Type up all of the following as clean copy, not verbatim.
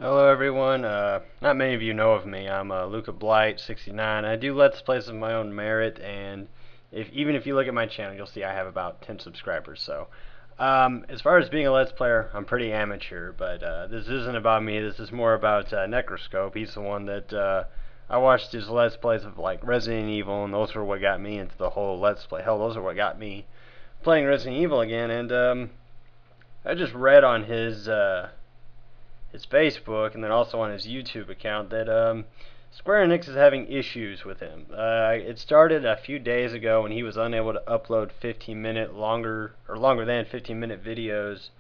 Hello everyone, not many of you know of me. I'm Luca Blight, 69. I do Let's Plays of my own merit, and even if you look at my channel, you'll see I have about 10 subscribers. So, as far as being a Let's Player, I'm pretty amateur, but this isn't about me. This is more about Necroscope. He's the one that I watched his Let's Plays of like Resident Evil, and those were what got me into the whole Let's Play. Hell, those are what got me playing Resident Evil again, and I just read on his Facebook and then also on his YouTube account that Square Enix is having issues with him. It started a few days ago when he was unable to upload 15-minute longer than 15-minute videos.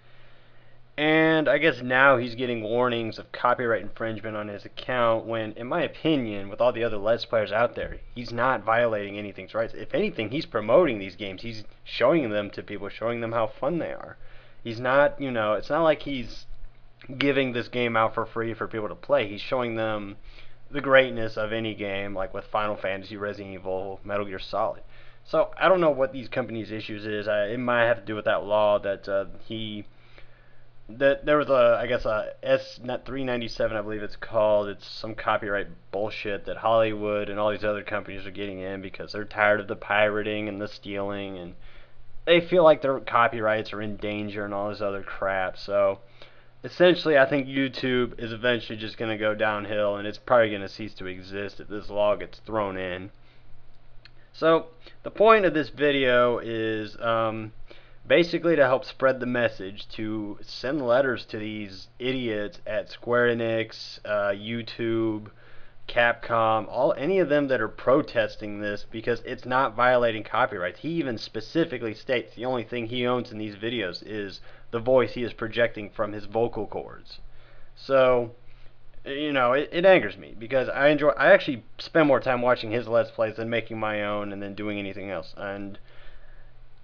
And I guess now he's getting warnings of copyright infringement on his account when, in my opinion, with all the other Let's Players out there, he's not violating anything's rights. If anything, he's promoting these games. He's showing them to people, showing them how fun they are. He's not, it's not like he's giving this game out for free for people to play. He's showing them the greatness of any game, like with Final Fantasy, Resident Evil, Metal Gear Solid. So I don't know what these companies' issues is. It might have to do with that law that that there was I guess a S397, I believe it's called. It's some copyright bullshit that Hollywood and all these other companies are getting in because they're tired of the pirating and the stealing, and they feel like their copyrights are in danger and all this other crap. So essentially, I think YouTube is eventually just going to go downhill, and it's probably going to cease to exist if this law gets thrown in. So, the point of this video is basically to help spread the message, to send letters to these idiots at Square Enix, YouTube, Capcom, any of them that are protesting this because it's not violating copyrights. He even specifically states the only thing he owns in these videos is the voice he is projecting from his vocal cords. So, it angers me because I actually spend more time watching his Let's Plays than making my own and then doing anything else. And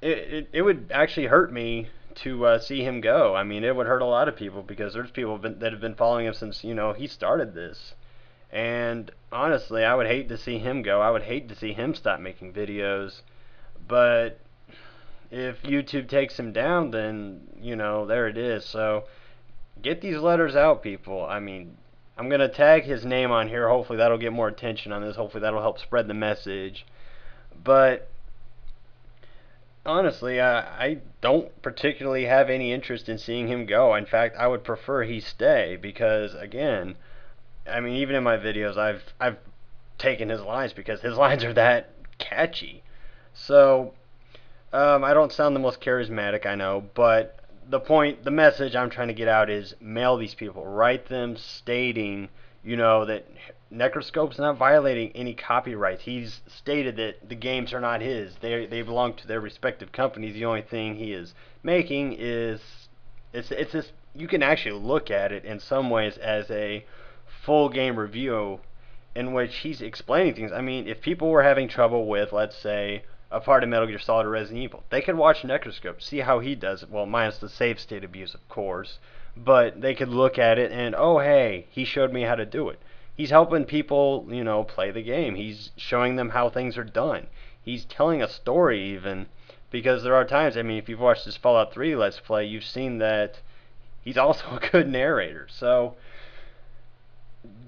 it would actually hurt me to see him go. I mean, it would hurt a lot of people because there's people that have been following him since, he started this. And honestly, I would hate to see him go. I would hate to see him stop making videos. But if YouTube takes him down, then, there it is. So get these letters out, people. I mean, I'm going to tag his name on here. Hopefully that'll get more attention on this. Hopefully that'll help spread the message. But honestly, I don't particularly have any interest in seeing him go. In fact, I would prefer he stay because, again, I mean, even in my videos, I've taken his lines because his lines are that catchy. So, I don't sound the most charismatic, I know, but the message I'm trying to get out is mail these people, write them stating, that Necroscope's not violating any copyrights. He's stated that the games are not his; they belong to their respective companies. The only thing he is making is it's just, you can actually look at it in some ways as a full game review in which he's explaining things. I mean, if people were having trouble with, let's say, a part of Metal Gear Solid or Resident Evil, they could watch Necroscope, see how he does it. Well, minus the save state abuse, of course. But they could look at it and, oh, hey, he showed me how to do it. He's helping people, play the game. He's showing them how things are done. He's telling a story even, because there are times, I mean, if you've watched this Fallout 3 Let's Play, you've seen that he's also a good narrator. So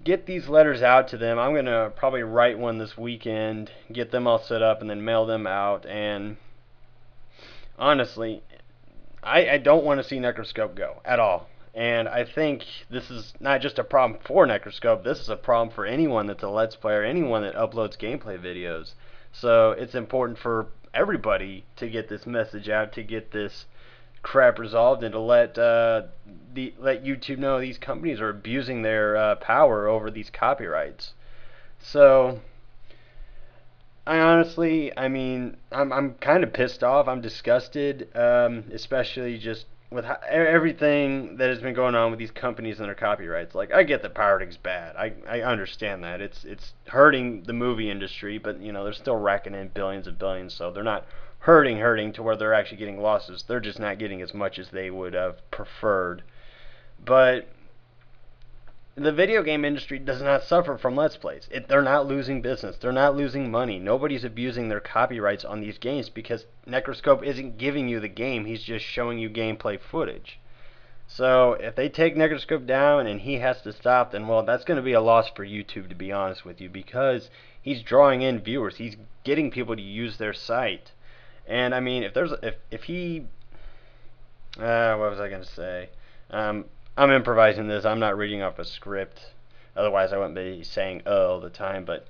get these letters out to them. I'm going to probably write one this weekend, get them all set up, and then mail them out. And honestly, I don't want to see Necroscope go at all. And I think this is not just a problem for Necroscope, this is a problem for anyone that's a Let's Player, anyone that uploads gameplay videos. So it's important for everybody to get this message out, to get this crap resolved, and to let YouTube know these companies are abusing their power over these copyrights. So I honestly, I mean, I'm kind of pissed off. I'm disgusted, especially just with everything that has been going on with these companies and their copyrights. Like, I get that pirating's bad. I understand that. It's hurting the movie industry, but they're still racking in billions and billions, so they're not hurting to where they're actually getting losses. They're just not getting as much as they would have preferred. But the video game industry does not suffer from Let's Plays. They're not losing business. They're not losing money. Nobody's abusing their copyrights on these games because Necroscope isn't giving you the game. He's just showing you gameplay footage. So if they take Necroscope down and he has to stop, then well, that's going to be a loss for YouTube, to be honest with you, because he's drawing in viewers. He's getting people to use their site. And I mean, if he what was I going to say? I'm improvising this. I'm not reading off a script. Otherwise, I wouldn't be saying all the time. But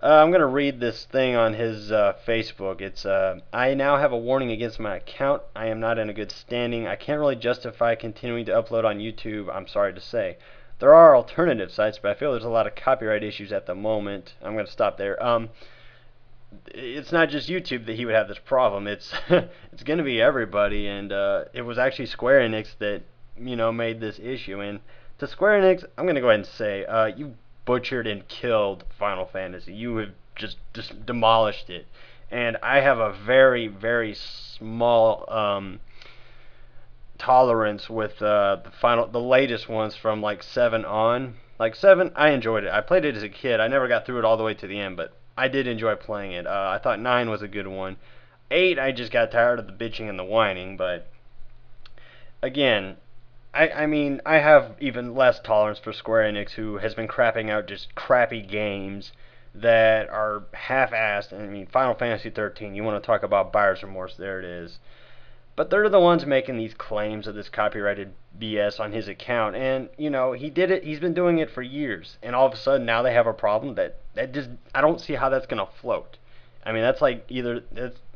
I'm going to read this thing on his Facebook. It's I now have a warning against my account. I am not in a good standing. I can't really justify continuing to upload on YouTube, I'm sorry to say. There are alternative sites, but I feel there's a lot of copyright issues at the moment. I'm going to stop there. It's not just YouTube that he would have this problem. It's it's going to be everybody, and it was actually Square Enix that made this issue. And to Square Enix, I'm going to go ahead and say you butchered and killed Final Fantasy. You have just demolished it. And I have a very very small tolerance with the latest ones from like 7 on. Like 7, I enjoyed it. I played it as a kid. I never got through it all the way to the end, but I did enjoy playing it. I thought 9 was a good one. 8, I just got tired of the bitching and the whining, but again, I mean, I have even less tolerance for Square Enix, who has been crapping out just crappy games that are half-assed. I mean, Final Fantasy 13, you want to talk about buyer's remorse, there it is. But they're the ones making these claims of this copyrighted BS on his account, and he did it. He's been doing it for years, and all of a sudden now they have a problem that just I don't see how that's gonna float. I mean, that's like either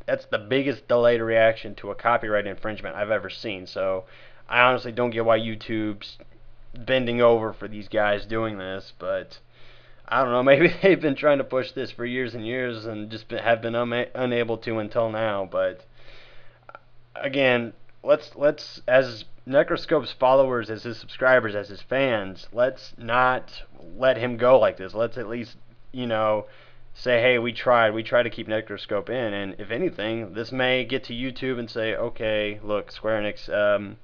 that's the biggest delayed reaction to a copyright infringement I've ever seen. So I honestly don't get why YouTube's bending over for these guys doing this, but I don't know. Maybe they've been trying to push this for years and years and just have been unable to until now, but again, let's as Necroscope's followers, as his subscribers, as his fans, let's not let him go like this. Let's at least say, hey, we tried to keep Necroscope in, and if anything, this may get to YouTube and say, okay, look, Square Enix,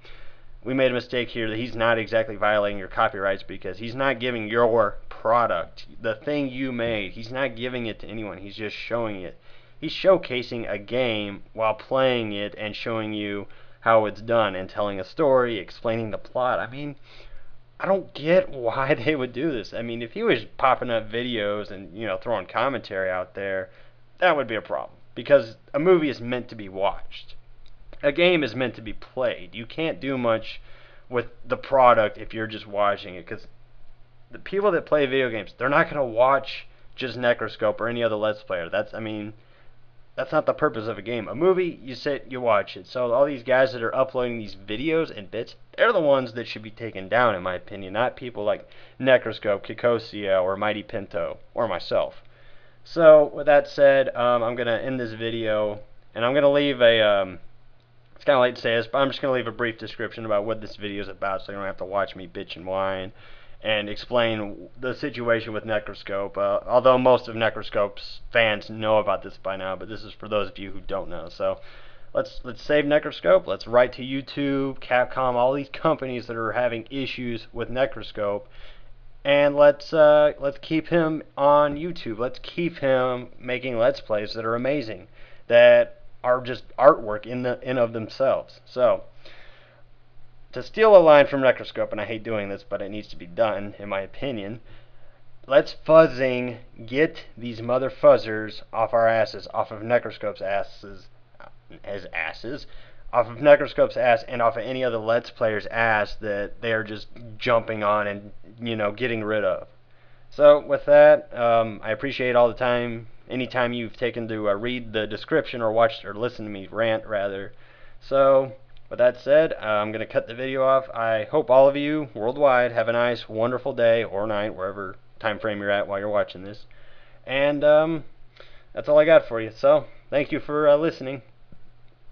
we made a mistake here. That he's not exactly violating your copyrights because he's not giving your product, the thing you made, he's not giving it to anyone. He's just showing it. He's showcasing a game while playing it and showing you how it's done and telling a story, explaining the plot. I mean, I don't get why they would do this. I mean, if he was popping up videos and throwing commentary out there, that would be a problem because a movie is meant to be watched. A game is meant to be played. You can't do much with the product if you're just watching it, because the people that play video games, they're not going to watch just Necroscope or any other Let's Player. That's not the purpose of a game. A movie, you sit, you watch it. So all these guys that are uploading these videos and bits, they're the ones that should be taken down, in my opinion, not people like Necroscope, Kikosia, or Mighty Pinto, or myself. So with that said, I'm going to end this video, and I'm going to leave a... it's kind of late to say this, but I'm just going to leave a brief description about what this video is about so you don't have to watch me bitch and whine and explain the situation with Necroscope. Although most of Necroscope's fans know about this by now, but this is for those of you who don't know. So let's save Necroscope. Let's write to YouTube, Capcom, all these companies that are having issues with Necroscope, and let's keep him on YouTube. Let's keep him making Let's Plays that are amazing, that are just artwork in of themselves. So to steal a line from Necroscope, and I hate doing this, but it needs to be done, in my opinion, let's fuzzing get these mother fuzzers off our asses, off of Necroscope's asses, off of Necroscope's ass, and off of any other Let's Player's ass that they are just jumping on and, getting rid of. So with that, I appreciate all the time, anytime you've taken to read the description or watch or listen to me rant, rather. So with that said, I'm going to cut the video off. I hope all of you worldwide have a nice, wonderful day or night, wherever time frame you're at while you're watching this. And that's all I got for you. So thank you for listening.